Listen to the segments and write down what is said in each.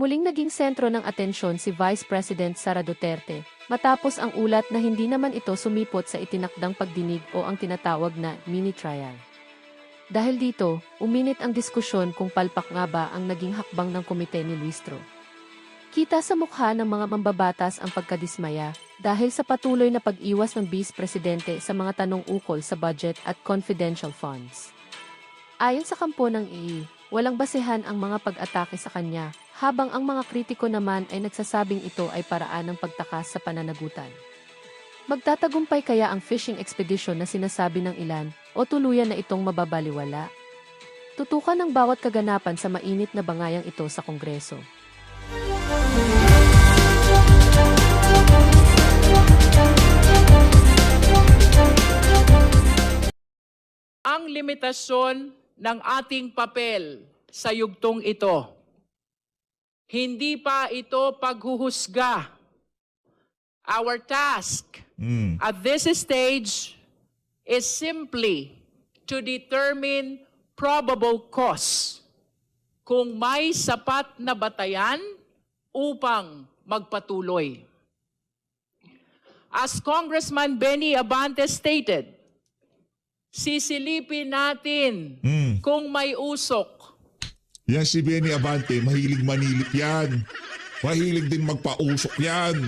Muling naging sentro ng atensyon si Vice President Sara Duterte, matapos ang ulat na hindi naman ito sumipot sa itinakdang pagdinig o ang tinatawag na mini-trial. Dahil dito, uminit ang diskusyon kung palpak nga ba ang naging hakbang ng komite ni Luistro. Kita sa mukha ng mga mambabatas ang pagkadismaya dahil sa patuloy na pag-iwas ng Vice Presidente sa mga tanong ukol sa budget at confidential funds. Ayon sa kampo ng II, walang basehan ang mga pag-atake sa kanya, habang ang mga kritiko naman ay nagsasabing ito ay paraan ng pagtakas sa pananagutan. Magtatagumpay kaya ang fishing expedition na sinasabi ng ilan o tuluyan na itong mababaliwala? Tutukan ng bawat kaganapan sa mainit na bangayang ito sa Kongreso. Ang limitasyon ng ating papel sa yugtong ito. Hindi pa ito paghuhusga. Our task at this stage is simply to determine probable cause kung may sapat na batayan upang magpatuloy. As Congressman Benny Abante stated, sisilipin natin kung may usok. Yan si Benny Abante, mahilig manilip yan. Mahilig din magpausok yan.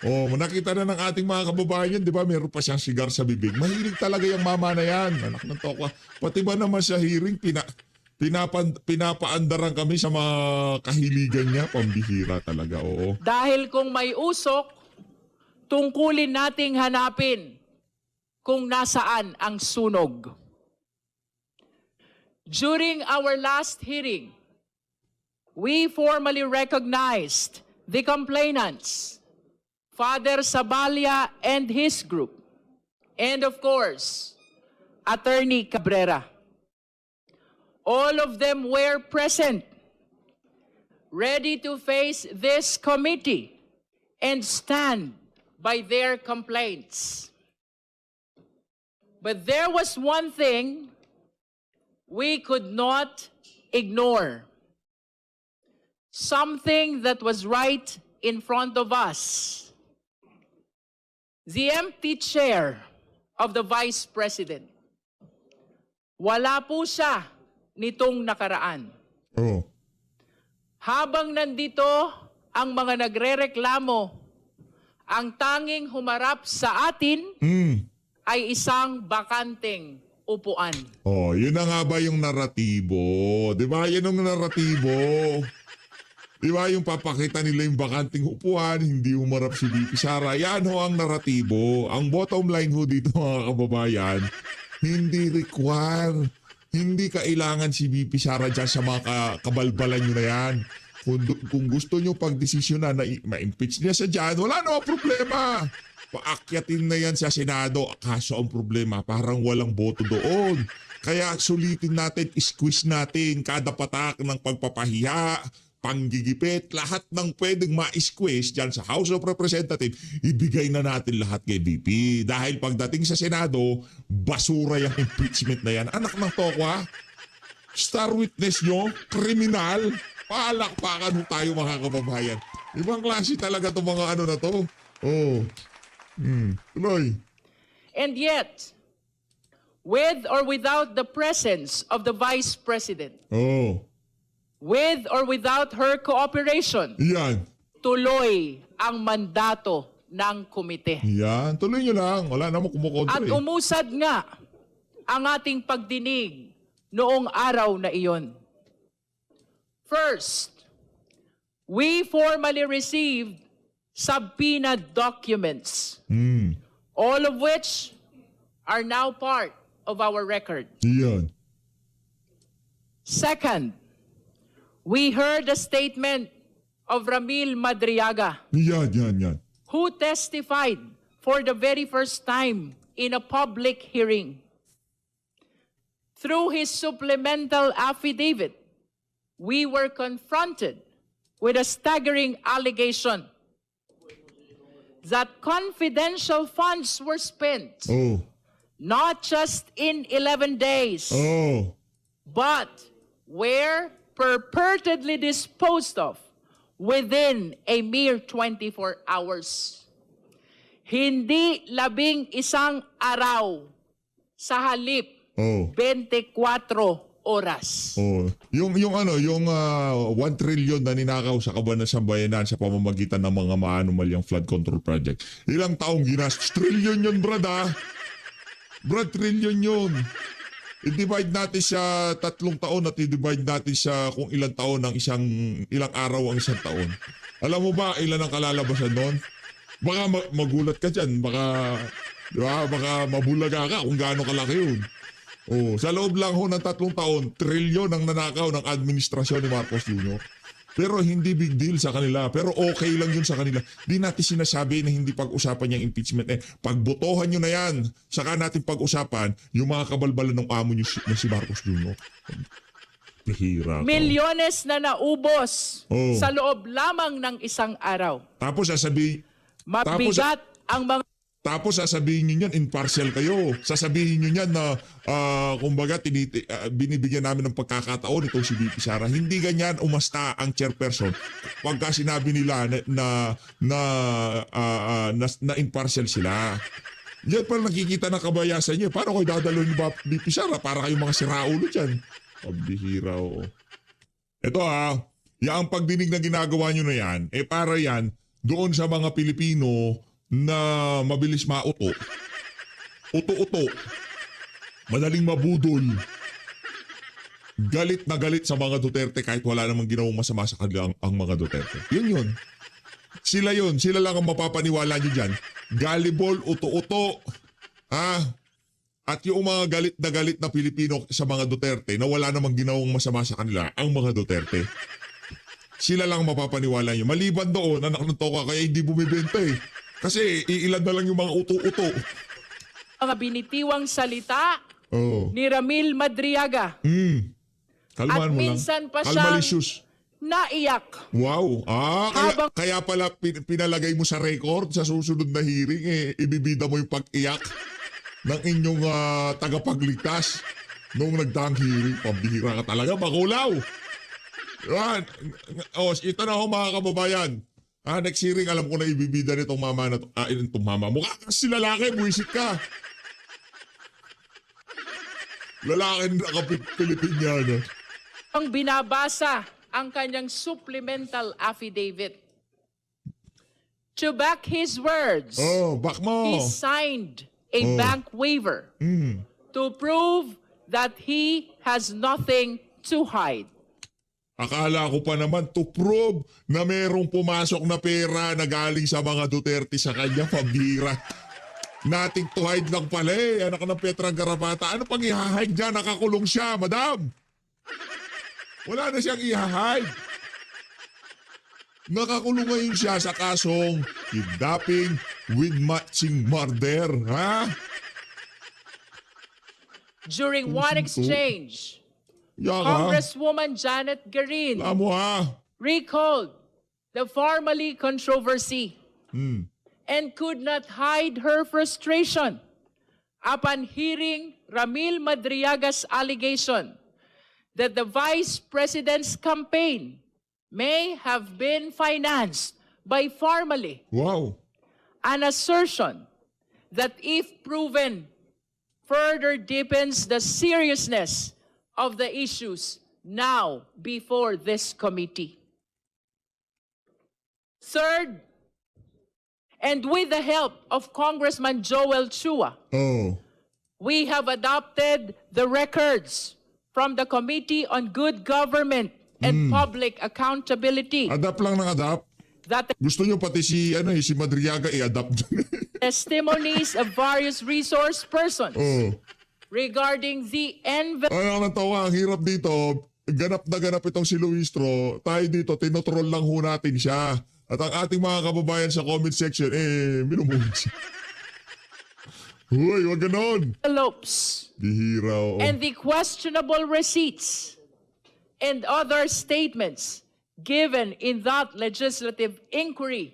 Oh, nakita na ng ating mga kababayan, di ba? Meron pa siyang sigar sa bibig. Mahilig talaga yung mama na yan. Anak ng tokwa. Pati ba naman sa hearing, pinapaandaran kami sa mga kahiligan niya. Pambihira talaga, oo. Dahil kung may usok, tungkulin nating hanapin kung nasaan ang sunog. During our last hearing, we formally recognized the complainants, Father Sabalia and his group, and of course, Attorney Cabrera. All of them were present, ready to face this committee and stand by their complaints. But there was one thing we could not ignore. Something that was right in front of us. The empty chair of the Vice President. Wala po siya nitong nakaraan. Oh. Habang nandito ang mga nagrereklamo, ang tanging humarap sa atin ay isang bakanteng upuan. Oh, yun na nga ba yung naratibo? Di ba? Yan ang naratibo. Di ba yung papakita nila yung bakanting upuan, hindi umarap si VP Sara. Yan ho ang naratibo. Ang bottom line ho dito mga kababayan, hindi require, hindi kailangan si VP Sara dyan sa mga kabalbalan nyo na yan. Kung gusto nyo pagdesisyonan na ma-impeach niya sa dyan, wala namang problema. Paakyatin na yan sa Senado. Kaso ang problema, parang walang boto doon. Kaya sulitin natin, squeeze natin kada patak ng pagpapahiya, panggigipit, lahat ng pwedeng ma-squeeze dyan sa House of Representatives, ibigay na natin lahat kay VP. Dahil pagdating sa Senado, basura yung impeachment na yan. Anak ng tokwa, star witness nyo, kriminal, palakpakan tayo mga kababayan. Ibang klase talaga itong mga ano na to. Oh. Tuloy. And yet, with or without the presence of the Vice President, with or without her cooperation, Yan. tuloy ang mandato ng komite. Yan. Tuloy nyo lang. Wala namang kumukontra At umusad nga ang ating pagdinig noong araw na iyon. First, we formally received subpoena documents, all of which are now part of our record. Yan. Second, we heard a statement of Ramil Madriaga, Yan. who testified for the very first time in a public hearing. Through his supplemental affidavit, we were confronted with a staggering allegation that confidential funds were spent, not just in 11 days, but were purportedly disposed of within a mere 24 hours. Hindi 11 araw sa halip Oh. 24 oras. Oh, yung 1 trillion na ninakaw sa Kaban ng Sambayanan sa pamamagitan ng mga maanumalyang flood control project. Ilang taong ginastos? Trillion yun, brad, ah. Brad, trillion yun. I-divide natin sa 3 taon at i-divide natin sa kung ilang taon ng ilang araw ang isang taon. Alam mo ba ilan ang kalalabasan doon? Baka magulat ka dyan. Baka, di ba? Baka mabulaga ka kung gaano kalaki yun. Oh, sa loob lang ho ng 3 taon, trilyon ang nanakaw ng administrasyon ni Marcos Jr. Pero hindi big deal sa kanila. Pero okay lang yun sa kanila. Di natin sinasabi na hindi pag-usapan yung impeachment. Pagbotohan nyo na yan, saka natin pag-usapan yung mga kabalbalan ng amo nyo na si Marcos Jr. Pihira ka. Milyones na naubos Oh. sa loob lamang ng isang araw. Tapos Mabigat ang mga sasabihin nyo yan, impartial kayo. Sasabihin nyo yan na, kumbaga, binibigyan namin ng pagkakataon itong si VP Sara. Hindi ganyan umasta ang chairperson pagka sinabi nila na impartial sila. Yan pala nakikita na kabayasan nyo. Paano kayo dadalo ni VP Sara? Para kayong mga siraulo dyan. Pabihira, oo. Ito yung pagdinig na ginagawa nyo na yan, para yan doon sa mga Pilipino na mabilis mauto. Uto-uto. Madaling mabudol. Galit na galit sa mga Duterte kahit wala namang ginawang masama sa kanila ang mga Duterte. Yun. Sila yun. Sila lang ang mapapaniwala nyo dyan. Gullible, uto-uto. At yung mga galit na Pilipino sa mga Duterte na wala namang ginawang masama sa kanila, ang mga Duterte. Sila lang ang mapapaniwala nyo. Maliban doon, anak ng toka, kaya hindi bumibenta eh. Kasi iilan na lang yung mga uto-uto. mga binitiwang salita Oh. ni Ramil Madriaga. Kalmahan At mo lang. minsan pa siyang Kalmalicious. naiyak. Wow. Habang- Kaya pala pinalagay mo sa record sa susunod na hearing, ibibida mo yung pag-iyak ng inyong tagapagligtas noong nagdaang hearing. Pambihira ka talaga, bakulaw. Yan. Ito na ho mga kababayan. Next hearing, alam ko na ibibida nitong mama na to. Itong mama. Mukha kasi lalaki, buwisit ka. Lalaki na Pilipiniana. Ang binabasa ang kanyang supplemental affidavit. To back his words, Back mo. he signed a bank waiver to prove that he has nothing to hide. Akala ko pa naman to prove na merong pumasok na pera na galing sa mga Duterte sa kanya, pambira. Nothing to hide lang pala anak ng Petra Garapata. Ano pang i-hide dyan? Nakakulong siya, madam. Wala na siyang i-hide. Nakakulong ngayon siya sa kasong kidnapping with matching murder, During one exchange, Yaka. Congresswoman Janet Garin Amo recalled the Formally controversy and could not hide her frustration upon hearing Ramil Madriaga's allegation that the Vice President's campaign may have been financed by Formally, Wow. an assertion that if proven further deepens the seriousness of the issues now before this committee. Third, and with the help of Congressman Joel Chua, we have adopted the records from the Committee on Good Government and Public Accountability Adapt lang ng adapt. that the Gusto nyo pati si Madriaga i-adapt. testimonies of various resource persons regarding the Ano natawa, ang hirap dito. Ganap na ganap itong si Luistro. Tayo dito, tinotroll lang ho natin siya. At ang ating mga kababayan sa comment section, minumuhin siya. Hoy, wag ganon. envelopes Bihira, and the questionable receipts and other statements given in that legislative inquiry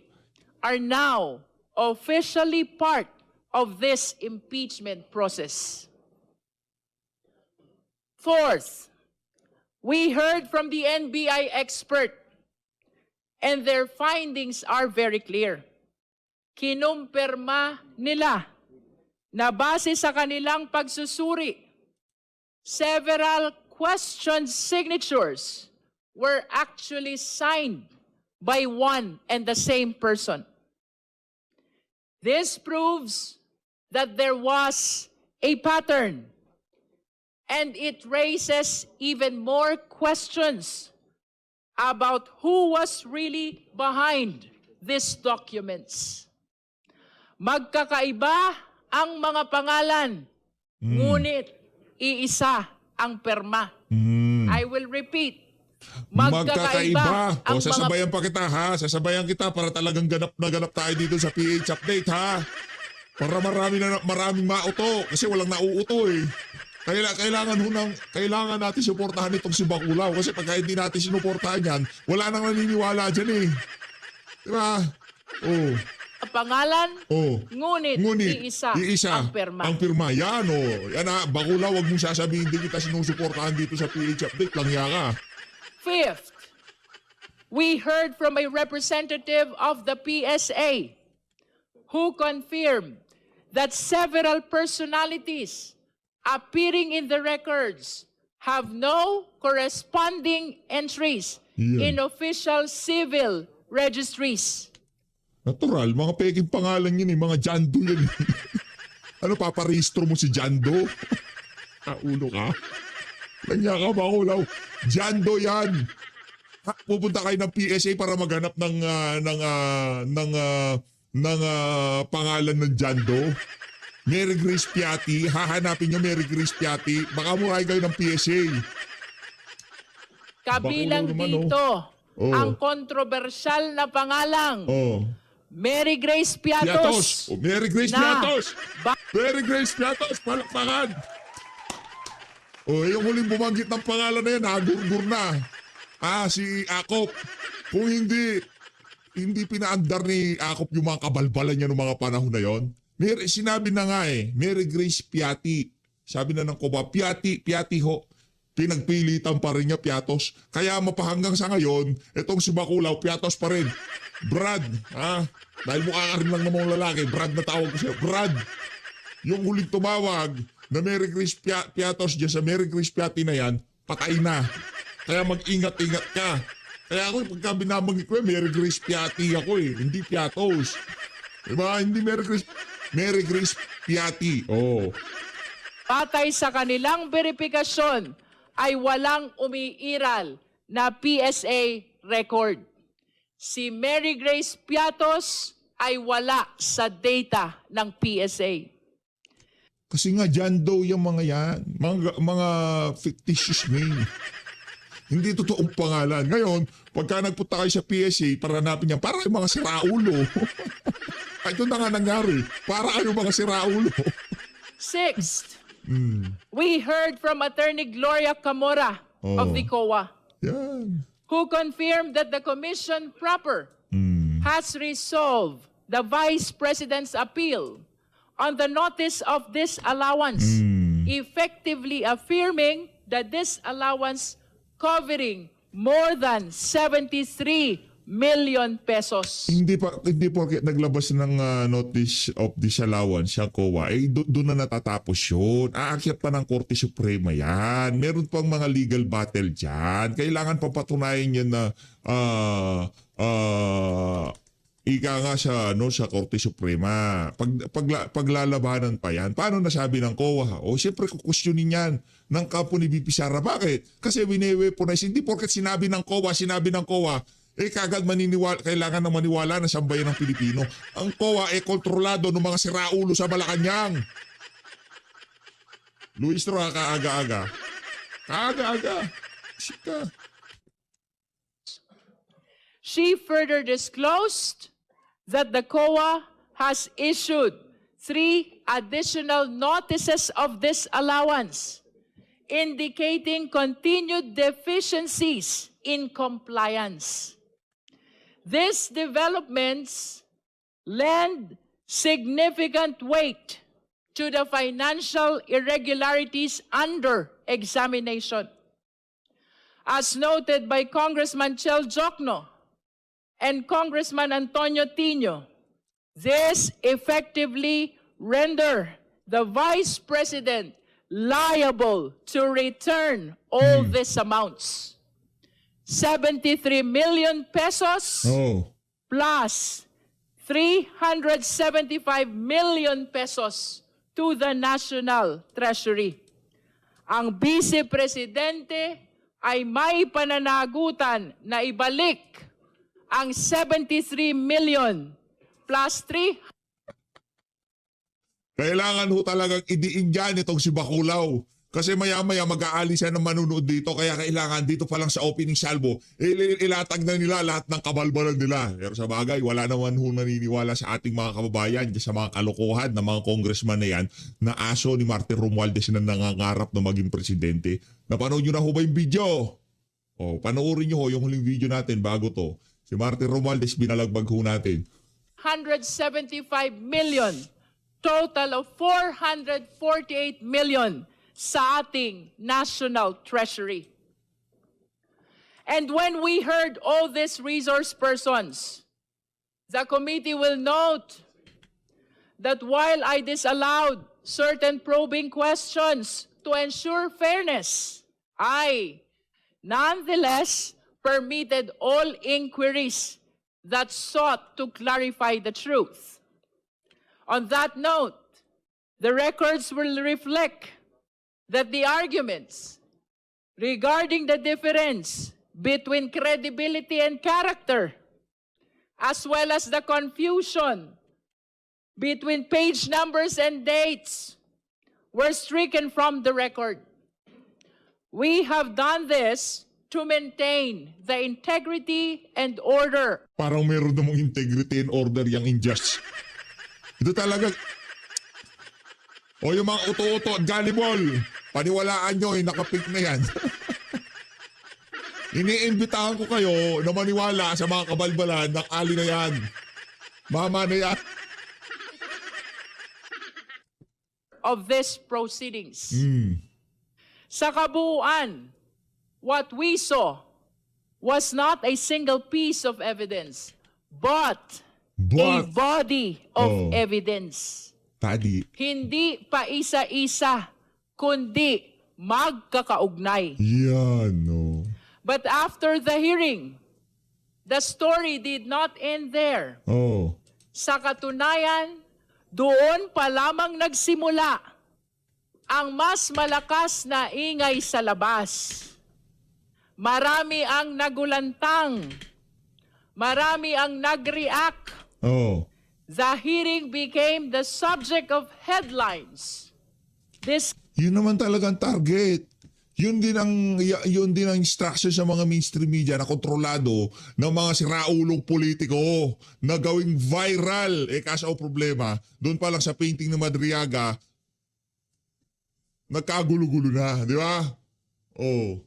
are now officially part of this impeachment process. Fourth, we heard from the NBI expert And their findings are very clear. Kinumpirma nila na base sa kanilang pagsusuri, several question signatures were actually signed by one and the same person. This proves that there was a pattern, and it raises even more questions about who was really behind these documents. Magkakaiba ang mga pangalan, ngunit iisa ang perma. I will repeat. Magkakaiba ang sasabayan pa kita ha. Sasabayan kita para talagang ganap na ganap tayo dito sa PH Update ha. Para maraming mauto. Kasi walang nauuto eh. Kailangan natin suportahan itong si Baculaw. Kasi pagka hindi natin sinuportahan yan, wala nang naniniwala dyan eh. Diba? Oh. Pangalan, ngunit iisa ang perma. Ang pirma. Yan o. Yan ha. Baculaw, wag mong sasabihin din kita sinusuportahan dito sa PH Update. Langya ka. Fifth, we heard from a representative of the PSA who confirmed that several personalities appearing in the records have no corresponding entries in official civil registries. Natural, mga peking pangalan yun eh, mga Jando yun. Ano, paparehistro mo si Jando? Ulo ka? Langya ka, Baculaw. Jando yan. Pupunta kayo ng PSA para maghanap ng pangalan ng Jando. Mary Grace Piatti, hahanapin nyo Mary Grace Piatti. Baka murahin kayo ng PSA. Kabilang naman, dito, ang kontrobersyal na pangalang Mary Grace Piatos. Mary Grace Piatos. Mary Grace Piatos, palakpakan. Yung huling bumanggit ng pangalan na yan, nagurgur na. Si Akop. Kung hindi pinaandar ni Akop yung mga kabalbalan niya noong mga panahon na yon. Sinabi na nga Mary Grace Piatti. Sabi na ng Koba, Piatti ho. Pinagpilitan pa rin niya Piatos. Kaya mapahanggang sa ngayon, itong si Baculaw, Piatos pa rin. Brad, dahil mukha ka rin lang ng mga lalaki, Brad na tawag ko siya. Brad, yung huling tumawag na Mary Grace Piatos dyan sa Mary Grace Piatti na yan, patay na. Kaya mag-ingat-ingat ka. Kaya ako, pagka binabanggit ko Mary Grace Piatti ako hindi Piatos. Diba? Hindi Mary Grace Piatti. Patay sa kanilang verifikasyon ay walang umiiral na PSA record. Si Mary Grace Piatos ay wala sa data ng PSA. Kasi nga Jando yung mga yan. Mga fictitious name. Hindi totoong pangalan. Ngayon, pagka nagpunta kayo sa PSA para hanapin niya, para yung mga siraulo. Ito na nga nangyari. Para kayo mga siraulo. Sixth, we heard from Attorney Gloria Camora of the COA. Yan. Who confirmed that the commission proper has resolved the Vice President's appeal on the notice of disallowance, effectively affirming that this allowance covering more than 73 million pesos. Hindi porket naglabas ng notice of disallowance siya COA, doon na natatapos yun. Aakyat pa ng Korte Suprema yan. Meron pang mga legal battle dyan. Kailangan pa patunayan yan na ika nga sa Korte Suprema. Paglalabanan pa yan. Paano nasabi ng COA? Siyempre kukusyonin yan ng kampo ni VP Sara. Bakit? Kasi wineweaponize. Hindi porket sinabi ng COA, kagad kailangan na maniwala na sambayan ng Pilipino. Ang COA kontrolado ng mga siraulo sa Malacanang. Luis Roa, kaaga-aga. Sika. She further disclosed that the COA has issued 3 additional notices of disallowance, indicating continued deficiencies in compliance. These developments lend significant weight to the financial irregularities under examination. As noted by Congressman Chel Jokno and Congressman Antonio Tino, this effectively render the Vice President liable to return all these amounts. 73 million pesos Oh. plus 375 million pesos to the National Treasury. Ang Vice Presidente ay may pananagutan na ibalik ang 73 million plus 3. Kailangan ho talagang idiin dyan itong si Baculaw. Kasi maya-maya mag-aalis yan ng manunood dito. Kaya kailangan dito pa lang sa opening salvo, ilatag na nila lahat ng kabalbalan nila. Pero sa bagay, wala naman ho naniniwala sa ating mga kababayan, sa mga kalokohan ng mga congressman na yan, na aso ni Martin Romualdez na nangangarap na maging presidente. Napanood nyo na ho ba yung video? O, panoorin nyo ho yung huling video natin bago to. Si Martin Romualdez, binalagbag ho natin. 175 million, total of 448 million sa ating National Treasury. And when we heard all these resource persons, the committee will note that while I disallowed certain probing questions to ensure fairness, I nonetheless permitted all inquiries that sought to clarify the truth. On that note, the records will reflect that the arguments regarding the difference between credibility and character, as well as the confusion between page numbers and dates, were stricken from the record. We have done this to maintain the integrity and order. Parang meron namang integrity and order yung injust. Ito talaga. O yung mga uto-uto at gullible, paniwalaan nyo, nakapik na yan. Iniimbitahan ko kayo na maniwala sa mga kabalbalan ng ali na yan. Mama na yan. Of these proceedings. Sa kabuuan, what we saw was not a single piece of evidence, but a body of evidence. Tadi. Hindi pa isa-isa, kundi magkakaugnay. Yan, no. But after the hearing, the story did not end there. Oh. Sa katunayan, doon pa lamang nagsimula ang mas malakas na ingay sa labas. Marami ang nagulantang. Marami ang nag-react. Oh. The hearing became the subject of headlines. Yun naman talagang target. Yun din ang instruction sa mga mainstream media na kontrolado ng mga siraulong politiko na gawing viral. Kaso ang problema, doon pa lang sa painting ni Madriaga, nagkagulo-gulo na, di ba? Oh.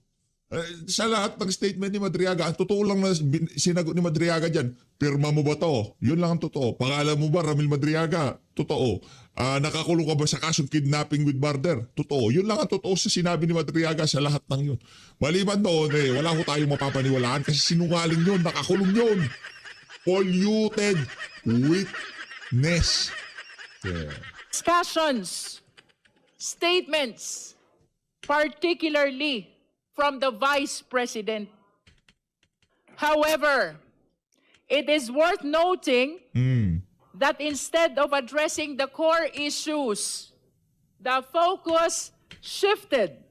Sa lahat ng statement ni Madriaga, ang totoo lang na sinagot ni Madriaga dyan, pirma mo ba to? Yun lang ang totoo. Pangalan mo ba, Ramil Madriaga? Totoo. Nakakulong ka ba sa kasong kidnapping with murder? Totoo. Yun lang ang totoo sa sinabi ni Madriaga sa lahat ng yun. Maliban doon, wala ko tayong mapapaniwalaan kasi sinungaling yun, nakakulong yun. Polluted witness. Yeah. Discussions, statements, particularly from the Vice President. However, it is worth noting that instead of addressing the core issues, the focus shifted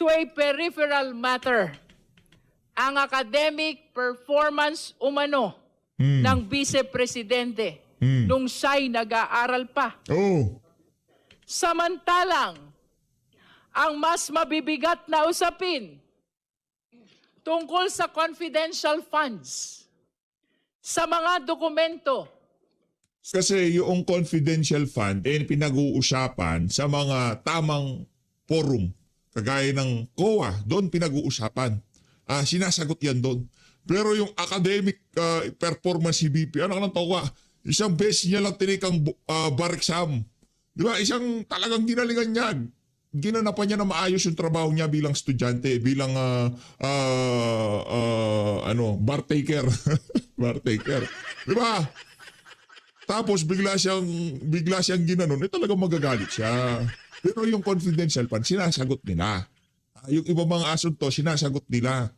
to a peripheral matter, ang academic performance umano ng Vice Presidente nung siya'y nag-aaral pa. Oh. Samantalang, ang mas mabibigat na usapin tungkol sa confidential funds, sa mga dokumento. Kasi yung confidential fund, pinag-uusapan sa mga tamang forum, kagaya ng COA, doon pinag-uusapan. Sinasagot yan doon. Pero yung academic performance si BP, ano ka ng tawa? Isang beses niya lang tinikang bar exam. Di ba? Isang talagang ginalingan yan. ginanapan niya na maayos yung trabaho niya bilang estudyante, bilang bartaker. Bartaker. Di ba? Tapos bigla siyang ginanon, talagang magagalit siya. Pero yung confidential fund, sinasagot nila. Yung iba mga asunto, sinasagot nila.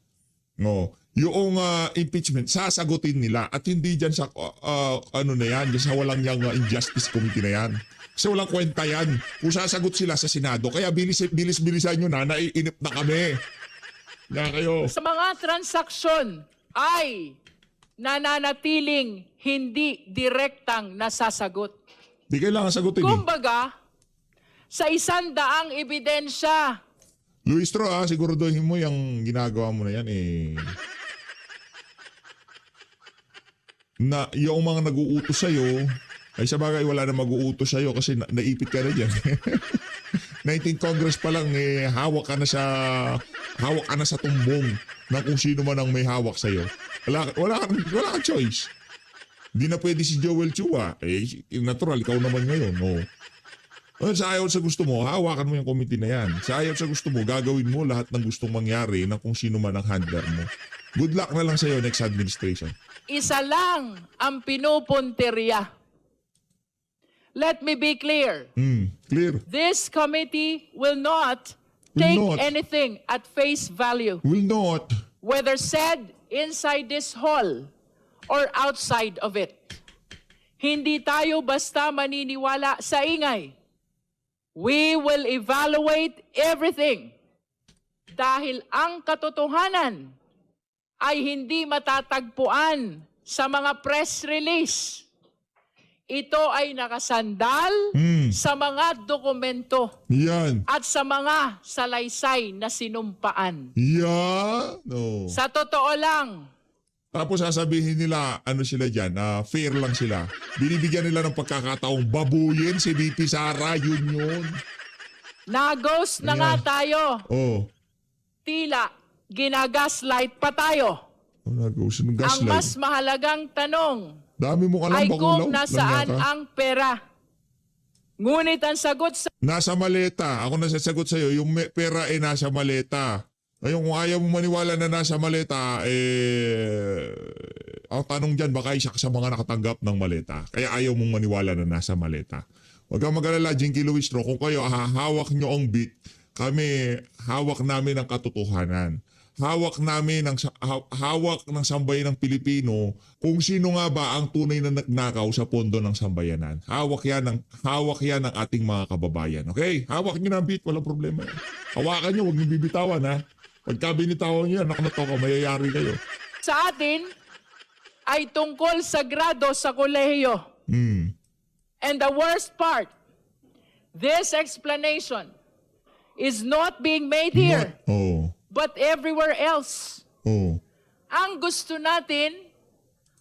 No. Yung impeachment, sasagutin nila. At hindi dyan sa, na yan, dyan sa walang yung injustice committee na yan. Kasi walang kwenta yan. Kung sasagot sila sa Senado, kaya bilis-bilisan nyo na, naiinip na kami. Yan kayo. Sa mga transaksyon ay nananatiling hindi direktang nasasagot. Di kailangan sagutin. Kumbaga, sa 100 ebidensya, Luis Tro, siguraduhin mo yung ginagawa mo na yan na yung mga nag-uutos sa'yo, ay sa bagay wala na mag-uutos sa'yo kasi naipit ka na dyan. 19th Congress pa lang, hawak ka na sa tumbong ng kung sino man ang may hawak sa'yo. Wala kang choice. Hindi na pwede si Joel Chua. Natural, ikaw naman ngayon. No. Sa ayaw sa gusto mo, hawakan mo yung committee na yan. Sa ayaw sa gusto mo, gagawin mo lahat ng gustong mangyari ng kung sino man ang handler mo. Good luck na lang sa'yo next administration. isa lang ang pinupunteriya. Let me be clear. Clear. This committee will not take anything at face value, Will not. whether said inside this hall or outside of it. Hindi tayo basta maniniwala sa ingay. We will evaluate everything dahil ang katotohanan ay hindi matatagpuan sa mga press release. Ito ay nakasandal sa mga dokumento Yan. at sa mga salaysay na sinumpaan. Yan. No. Sa totoo lang, Tapos sasabihin nila, ano sila dyan, fair lang sila. Binibigyan nila ng pagkakataong babuyin si VP Sara, yun. nagos na nga tayo. Oh. Tila ginagaslight pa tayo. Nag-ghost ng Ang gaslight. mas mahalagang tanong Dami mong alam, ay bakulaw. kung nasaan Langya ka. ang pera. Ngunit ang sagot sa Nasa maleta. Ako nasasagot sa'yo, yung pera ay nasa maleta. Ngayon, kung ayaw mo maniwala na nasa maleta, ang tanong dyan, baka isa ka sa mga nakatanggap ng maleta. Kaya ayaw mong maniwala na nasa maleta. Huwag kang mag-alala, Jinky Luistro, kung kayo hawak nyo ang beat, kami, hawak namin ang katotohanan. Hawak namin hawak ng sambayan ng Pilipino kung sino nga ba ang tunay na nagnakaw sa pondo ng sambayanan. Hawak yan ng ating mga kababayan. Okay? Hawak niyo na ang beat, walang problema. Hawakan niyo, huwag niyo bibitawan ha. Pagka binitawan niyo yan, nakanato mayayari kayo. sa atin ay tungkol sa grado sa kolehiyo. And the worst part, this explanation is not being made here, but everywhere else. Ang gusto natin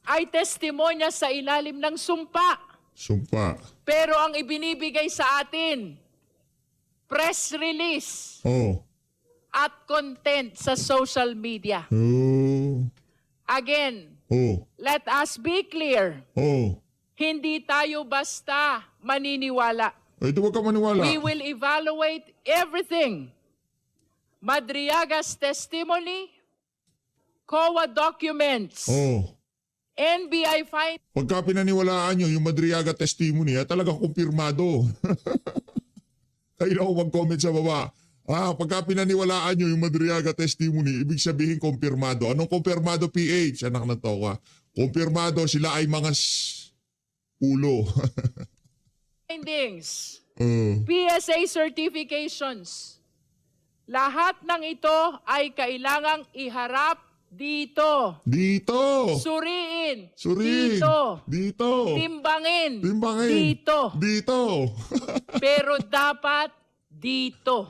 ay testimonya sa ilalim ng sumpa. Sumpa. Pero ang ibinibigay sa atin, press release at content sa social media. Again, let us be clear. Hindi tayo basta maniniwala. Ito wag ka maniwala. We will evaluate everything. Madriaga's testimony, COA documents, NBI findings. Pagka pinaniwalaan nyo yung Madriaga testimony, talagang kumpirmado. Kayo na ako mag-comment sa baba. Pagka pinaniwalaan nyo yung Madriaga testimony, ibig sabihin kumpirmado. Anong kumpirmado, PH? Anak na to ka. Kumpirmado, sila ay mga ulo. PSA certifications. Lahat ng ito ay kailangang iharap dito. Dito. Suriin. Dito. Timbangin. Timbangin. Dito. Pero dapat dito.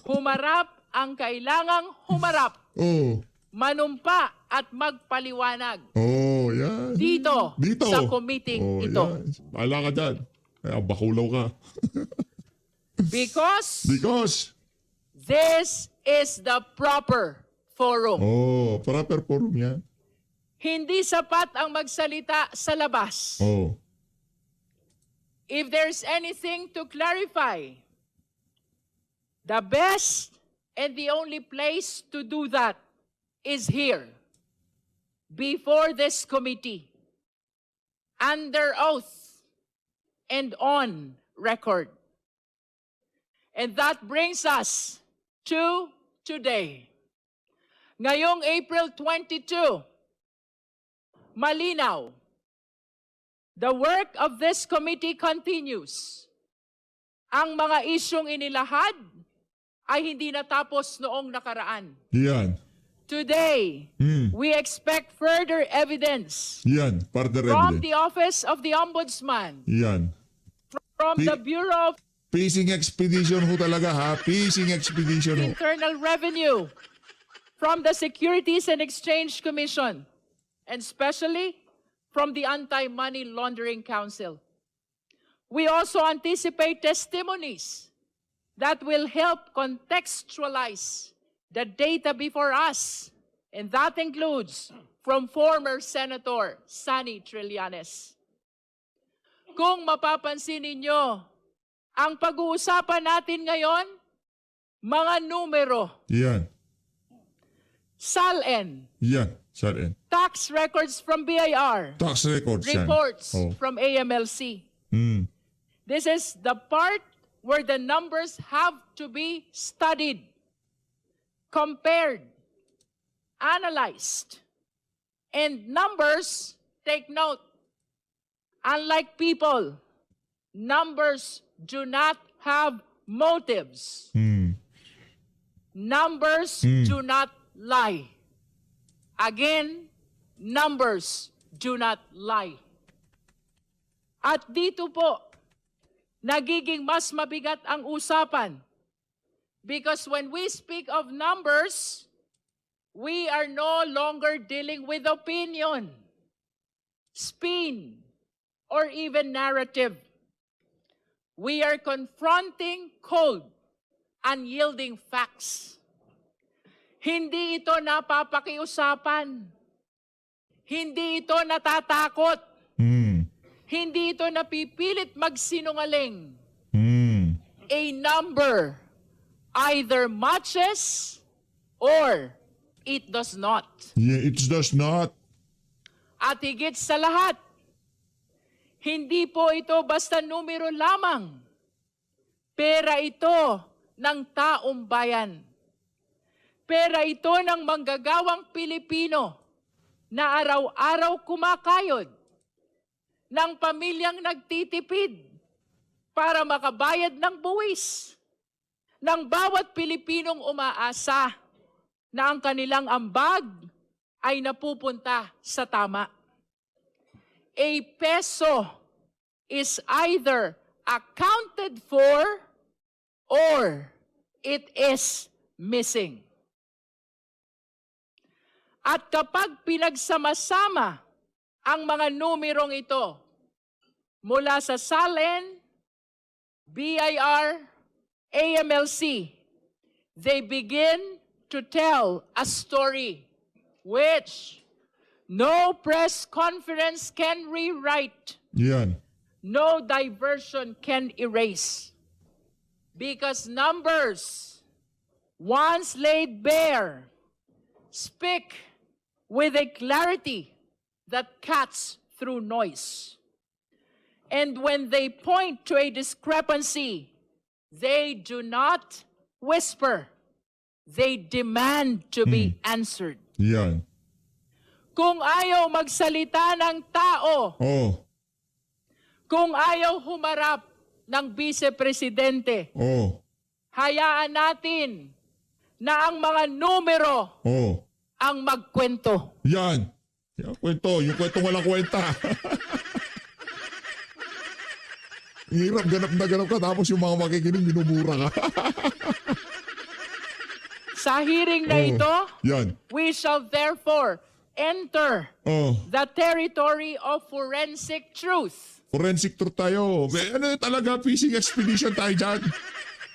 Humarap ang kailangang humarap. Manumpa at magpaliwanag. Yan. Dito. Sa committee ito. Yan. Bahala ka dyan. Bakulaw ka. Because this is the proper forum. Proper forum yan. Hindi sapat ang magsalita sa labas. If there's anything to clarify, The best and the only place to do that is here, before this committee, under oath and on record. And that brings us to today. Ngayong April 22, malinaw, the work of this committee continues. Ang mga isyong inilahad ay hindi natapos noong nakaraan. Yan. Today, we expect further evidence Yan. Further from evidence. the Office of the Ombudsman, Yan. from the Bureau of Fishing expedition ho talaga ha. Fishing expedition ho. Internal Revenue, from the Securities and Exchange Commission, and especially from the Anti-Money Laundering Council. We also anticipate testimonies that will help contextualize the data before us, and that includes from former Senator Sonny Trillanes. Kung mapapansin ninyo, ang pag-uusapan natin ngayon, mga numero, Yan. SALN, Yan. Saan? tax records from BIR, Tax records yan. reports Oh. from AMLC. Hmm. This is the part where the numbers have to be studied, compared, analyzed. And numbers, take note, unlike people, numbers do not have motives. Numbers do not lie. Again, numbers do not lie. At dito po, nagiging mas mabigat ang usapan. Because when we speak of numbers, we are no longer dealing with opinion, spin, or even narrative. We are confronting cold, unyielding facts. Hindi ito napapakiusapan. Hindi ito natatakot. Hindi ito napipilit magsinungaling. A number either matches or it does not. Yeah, it does not. At higit sa lahat, hindi po ito basta numero lamang. Pera ito ng taong bayan. Pera ito ng manggagawang Pilipino na araw-araw kumakayod, ng pamilyang nagtitipid para makabayad ng buwis, ng bawat Pilipinong umaasa na ang kanilang ambag ay napupunta sa tama. A peso is either accounted for or it is missing. At kapag pinagsama-sama ang mga numerong ito mula sa SALN, BIR, AMLC, they begin to tell a story which no press conference can rewrite, Yan. no diversion can erase. Because numbers, once laid bare, speak with a clarity that cuts through noise. And when they point to a discrepancy, they do not whisper. They demand to be answered. Yan. Kung ayaw magsalita ng tao, Oh. kung ayaw humarap ng vice-presidente, Oh. hayaan natin na ang mga numero Oh. ang magkwento. Yan. Yan kwento. Yung kwento walang kwenta. Hirap ganap ka tapos yung mga makikinig minumura ka. Sa hearing na Oh. ito, Yan. we shall therefore enter Oh. the territory of forensic truth. Forensic tour tayo. Ano talaga, fishing expedition tayo dyan.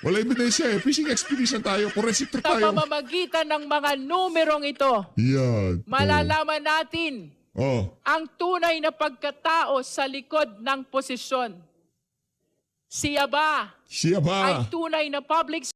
Wala ebidensya eh. Fishing expedition tayo. Forensic tour Sa tayo. pamamagitan ng mga numerong ito, Yan. malalaman natin Oh. ang tunay na pagkatao sa likod ng posisyon. Siya ba Siya ay ba? tunay na public